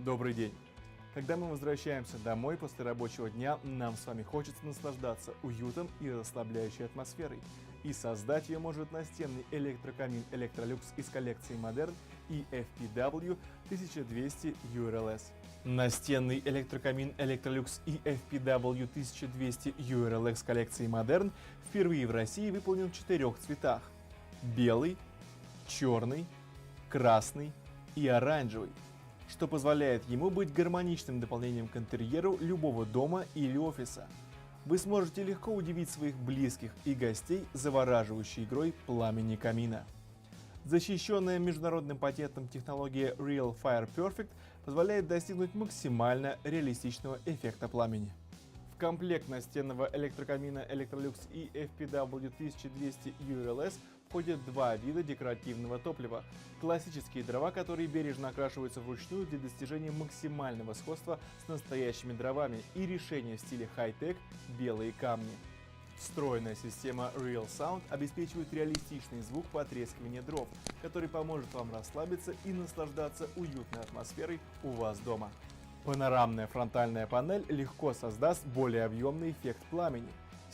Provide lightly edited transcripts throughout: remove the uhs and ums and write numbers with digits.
Добрый день! Когда мы возвращаемся домой после рабочего дня, нам с вами хочется наслаждаться уютом и расслабляющей атмосферой. И создать ее может настенный электрокамин Electrolux из коллекции Modern EFPW 1200 URLS. Настенный электрокамин Electrolux EFPW 1200 URLS коллекции Modern впервые в России выполнен в 4 цветах: белый, черный, красный и оранжевый, что позволяет ему быть гармоничным дополнением к интерьеру любого дома или офиса. Вы сможете легко удивить своих близких и гостей завораживающей игрой пламени камина. Защищенная международным патентом технология Real Fire Perfect позволяет достигнуть максимально реалистичного эффекта пламени. В комплект настенного электрокамина Electrolux EFPW 1200 URLS входят два вида декоративного топлива: классические дрова, которые бережно окрашиваются вручную для достижения максимального сходства с настоящими дровами, и решение в стиле хай-тек белые камни. Встроенная система Real Sound обеспечивает реалистичный звук потрескивания дров, который поможет вам расслабиться и наслаждаться уютной атмосферой у вас дома. Панорамная фронтальная панель легко создаст более объемный эффект пламени.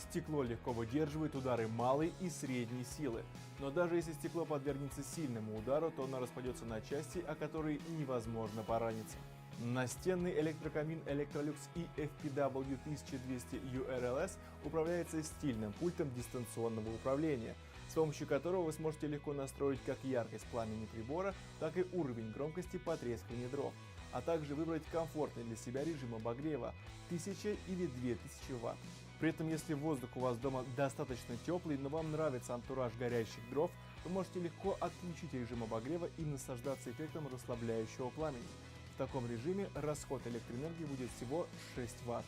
Стекло легко выдерживает удары малой и средней силы, но даже если стекло подвергнется сильному удару, то оно распадется на части, о которые невозможно пораниться. Настенный электрокамин Electrolux EFPW 1200 URLS управляется стильным пультом дистанционного управления, с помощью которого вы сможете легко настроить как яркость пламени прибора, так и уровень громкости потрескивания дров, а также выбрать комфортный для себя режим обогрева 1000 или 2000 Вт. При этом, если воздух у вас дома достаточно теплый, но вам нравится антураж горящих дров, вы можете легко отключить режим обогрева и наслаждаться эффектом расслабляющего пламени. В таком режиме расход электроэнергии будет всего 6 Вт.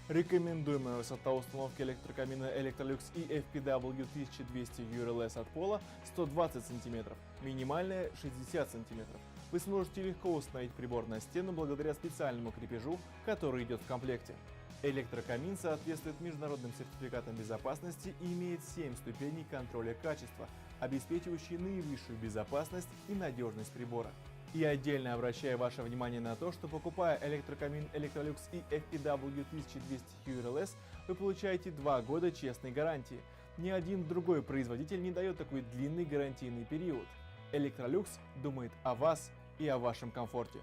Рекомендуемая высота установки электрокамина Electrolux EFPW 1200 URLS от пола 120 см, минимальная 60 см. Вы сможете легко установить прибор на стену благодаря специальному крепежу, который идет в комплекте. Электрокамин соответствует международным сертификатам безопасности и имеет 7 ступеней контроля качества, обеспечивающие наивысшую безопасность и надежность прибора. И отдельно обращаю ваше внимание на то, что, покупая электрокамин Electrolux EFPW 1200 URLS, вы получаете 2 года честной гарантии. Ни один другой производитель не дает такой длинный гарантийный период. Electrolux думает о вас и о вашем комфорте.